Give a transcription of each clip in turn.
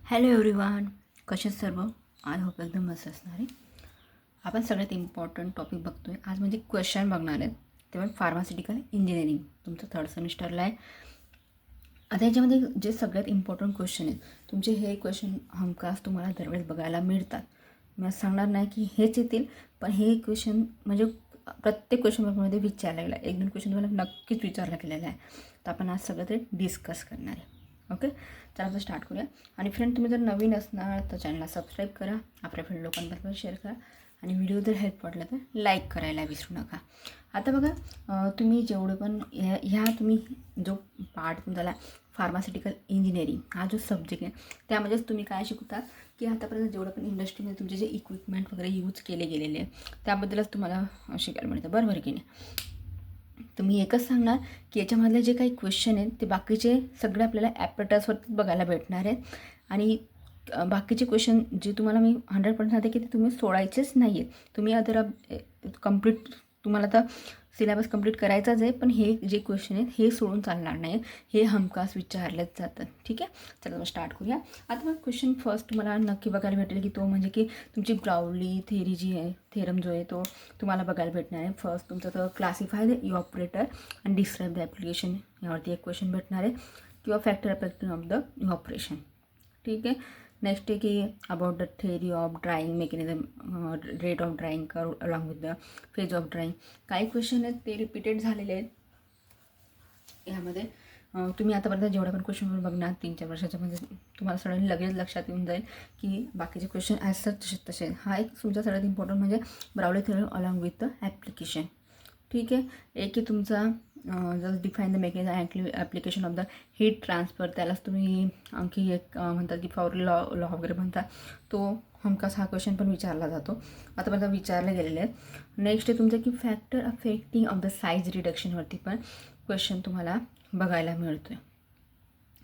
Hello everyone, कसे सर्व? I hope एकदम मस्त असणार आहे. आपण सगळ्यात इम्पॉर्टंट टॉपिक बघतो आहे आज, म्हणजे क्वेश्चन बघणार आहेत. तेव्हा फार्मास्युटिकल इंजिनिअरिंग तुमचं थर्ड सेमिस्टरला आहे. आता याच्यामध्ये जे सगळ्यात इम्पॉर्टंट क्वेश्चन आहेत तुमचे, हे क्वेश्चन हमखास तुम्हाला दरवेळेस बघायला मिळतात. मी असं सांगणार नाही की हेच येतील, पण हे क्वेश्चन म्हणजे प्रत्येक क्वेश्चन पेपरमध्ये विचारला गेला आहे. एक दोन क्वेश्चन तुम्हाला नक्कीच विचारला गेलेला आहे. तर आपण आज सगळं ते डिस्कस करणार आहे. ओके, तर आता स्टार्ट करूया. आणि फ्रेंड, तुम्ही जर नवीन असणार तर चॅनलला सबस्क्राईब करा, आपल्या फ्रेंड लोकांबरोबर शेअर करा, आणि व्हिडिओ जर हेल्प वाटला तर लाईक करायला विसरू नका. आता बघा, तुम्ही जेवढे पण ह्या तुम्ही जो पार्ट तुमचा फार्मास्युटिकल इंजिनिअरिंग हा जो सब्जेक्ट आहे, त्यामध्येच तुम्ही काय शिकतात की आतापर्यंत जेवढं पण इंडस्ट्रीमध्ये तुमचे जे इक्विपमेंट वगैरे यूज केले गेलेले आहे त्याबद्दलच तुम्हाला शिकायला मिळतं, बरोबर की नाही? तुम्ही एकच सांगणार की याच्यामधले जे काही क्वेश्चन आहेत ते बाकीचे सगळे आपल्याला ॲपरेटर्सवरती बघायला भेटणार आहेत. आणि बाकीचे क्वेश्चन जे तुम्हाला मी 100% सांगते की ते तुम्ही सोडायचेच नाही आहेत. तुम्ही अदर कंप्लीट, तुम्हाला आता सिलेबस कंप्लीट करायचाच आहे, पण हे जे क्वेश्चन आहेत हे सोडून चालणार नाही, हे हमखास विचारलेच जातात. ठीक आहे, चला स्टार्ट करूया. आता मग क्वेश्चन फर्स्ट तुम्हाला नक्की बघायला भेटेल की तो म्हणजे की तुमची ब्राउली थेरी जी आहे, थेरम जो आहे तो तुम्हाला बघायला भेटणार आहे. फर्स्ट तुमचं तर क्लासिफाय द इव्हॉपरेटर आणि डिस्क्राईब द ॲप्लिकेशन, यावरती एक क्वेश्चन भेटणार आहे, किंवा factor affecting of the evaporation. ठीक आहे. नेक्स्ट आहे की about the theory of drawing mechanism, rate of drawing curve along with the phase of drawing. काही क्वेश्चन आहेत ते रिपीटेड झालेले आहेत यामध्ये. तुम्ही आतापर्यंत जेवढ्या पण क्वेश्चन बघणार 3-4 वर्षाच्या, म्हणजे तुम्हाला सगळ्यांनी लगेच लक्षात येऊन जाईल की बाकीचे क्वेश्चन ॲज सच तसे. हा एक तुमचा सगळ्यात इम्पॉर्टंट म्हणजे Bernoulli theorem along with the application. ठीक आहे. एक की तुमचा just define the mechanism application of the heat transfer, त्यालाच तुम्ही आणखी एक म्हणतात की फॉर लॉ वगैरे म्हणतात, तो हमखास हा क्वेश्चन पण विचारला जातो, आतापर्यंत विचारले गेलेले आहेत. नेक्स्ट आहे तुमचं की factor affecting of the size रिडक्शनवरती पण क्वेश्चन तुम्हाला बघायला मिळतो आहे,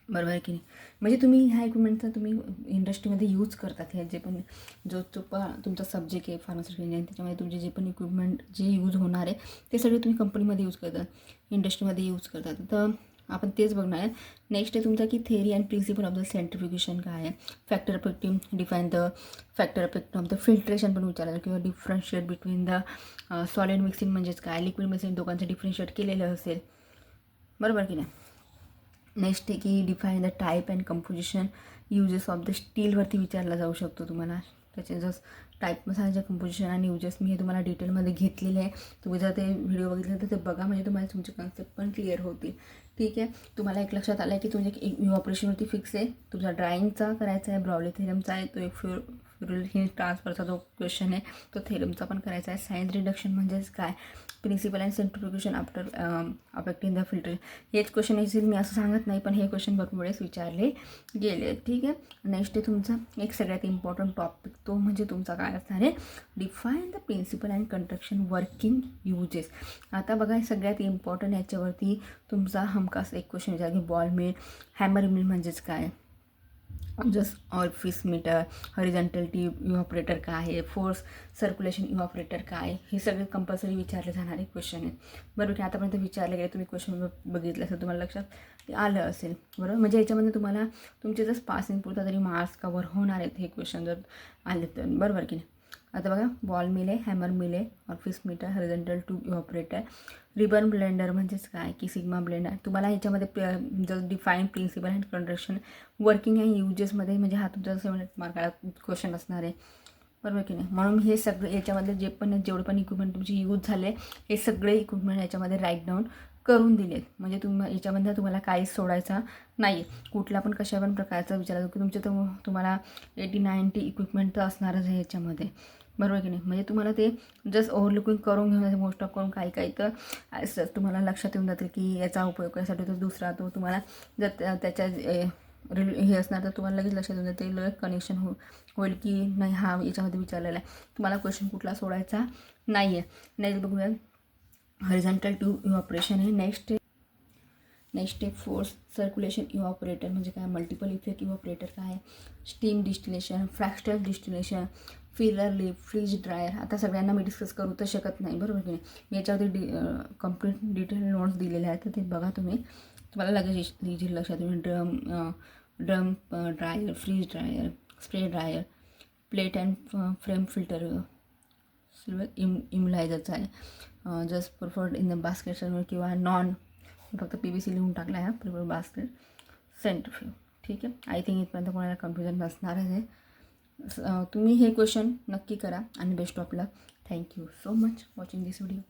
बरोबर आहे की नाही? म्हणजे तुम्ही ह्या इक्विपमेंटचा तुम्ही इंडस्ट्रीमध्ये यूज करतात, हे जे पण जो तुमचा सब्जेक्ट आहे फार्मास्युटिकल इंजिनिअरिंग, त्याच्यामध्ये तुमचे जे पण इक्विपमेंट जे यूज होणार आहे ते सगळे तुम्ही कंपनीमध्ये यूज करतात, इंडस्ट्रीमध्ये यूज करतात. तर आपण तेच बघणार आहे. नेक्स्ट आहे तुमचा की theory and principle of the centrifugation काय आहे, factor affective define the factor affect of the filtration पण विचारलं, किंवा differentiate between the solid mixing म्हणजेच काय, लिक्विड मिक्सिंग, दोघांचं डिफरन्शिएट केलेलं असेल, बरोबर की नाही? नेक्स्ट आहे की define the type and composition uses of the स्टीलवरती विचारला जाऊ शकतो तुम्हाला. त्याचे जस्ट टाईप मसाल्याचे कंपोजिशन आणि युजेस मी हे तुम्हाला डिटेलमध्ये घेतलेले आहे. तुम्ही जर ते व्हिडिओ बघितले तर ते बघा, म्हणजे तुम्हाला तुमचे कन्सेप्ट पण क्लिअर होतील. ठीक आहे. तुम्हाला एक लक्षात आलं आहे की तुमचे एक ऑपरेशनवरती फिक्स आहे, तुमचा ड्राईंगचा करायचा आहे, ब्राउली थेरमचा आहे, तो एक फ्युरल हीट ट्रान्सफरचा जो क्वेश्चन आहे तो थेरमचा पण करायचा आहे. सायन्स रिडक्शन म्हणजेच काय, principle and centrifugation after affecting the filter, हेच क्वेश्चन येतील, मी असं सांगत नाही, पण हे क्वेश्चन भरपूर वेळेस विचारले गेले. ठीक आहे. नेक्स्ट आहे तुमचा एक सगळ्यात इम्पॉर्टंट टॉपिक, तो म्हणजे तुमचा काय असणार आहे, define the principle and construction working uses. आता बघा, सगळ्यात इम्पॉर्टंट याच्यावरती तुमचा हमखास एक क्वेश्चन विचार की बॉल मिल, हॅमर मिल म्हणजेच काय, just orifice meter, horizontal tube evaporator काय आहे, फोर्स सर्क्युलेशन इव्हॉपरेटर काय, हे सगळे कंपल्सरी विचारले जाणारे क्वेश्चन आहेत, बरोबर की? आतापर्यंत विचारले गेले, तुम्ही क्वेश्चन बघितलं असेल, तुम्हाला लक्षात आलं असेल, बरोबर? म्हणजे याच्यामध्ये तुम्हाला तुमचे जस्ट पासिंग पुरता तरी मार्क्स कवर होणार आहेत हे क्वेश्चन जर आले तर, बरोबर की नाही? आता बघा, बॉल मिल आहे, हॅमर मिल आहे, orifice meter, horizontal tube evaporator, ribbon blender म्हणजेच काय की सिग्मा ब्लेंडर. तुम्हाला ह्याच्यामध्ये जर define principle and construction working and युजेसमध्ये, म्हणजे हा तुमचा 7 मार्काला क्वेश्चन असणार आहे, बरोबर की नाही? म्हणून हे सगळे याच्यामध्ये जेवढे पण इक्विपमेंट तुमचे यूज झाले, हे सगळे इक्विपमेंट याच्यामध्ये राईट डाऊन करून दिलेत. म्हणजे याच्यामध्ये तुम्हाला काहीच सोडायचा नाही, कुठला पण कशा पण प्रकारचा विचारायचं की तुमचे तुम्हाला 80-90 इक्विपमेंट तर असणारच आहे याच्यामध्ये, बरोबर की नाही? म्हणजे तुम्हाला ते जस्ट ओव्हरलुकिंग करून घेऊन मोस्ट ऑफ करून काही तर असं तुम्हाला लक्षात येऊन जातील की याचा उपयोग यासाठी, तो दुसरा, तो तुम्हाला जर त्याच्या हे असणार तर तुम्हाला लगेच लक्षात येऊन जाते, लगेच कनेक्शन होईल की नाही, हा याच्यामध्ये विचारलेला आहे, तुम्हाला क्वेश्चन कुठला सोडायचा नाही आहे. नेक्स्ट बघूया, हॉरिझॉन्टल ट्यूब इव्हॉपरेशन आहे. नेक्स्ट आहे फोर्स सर्क्युलेशन इव्हॉपरेटर म्हणजे काय, मल्टिपल इफेक्ट इव्हॉपरेटर काय आहे, steam distillation, fractional distillation, filter leaf, freeze dryer. आता सगळ्यांना मी डिस्कस करू तर शकत नाही, बरोबर की नाही? मी याच्यावरती कंप्लीट डिटेल नोट्स दिलेले आहेत, तर ते बघा तुम्ही, तुम्हाला लगेच लक्षात येईल. Drum drum dryer, freeze dryer, spray dryer, plate and frame filter, silver इम्युलायझरचा आहे, just preferred in the basket किंवा नॉन, फक्त PVC लिहून टाकला आहे, प्रिफर्ड बास्केट, सेंट्रिफ्यूज. ठीक आहे, आय थिंक इथपर्यंत कोणाला कन्फ्युजन नसणारच आहे. तुम्ही हे क्वेश्चन नक्की करा आणि best of luck. Thank you so much watching this video.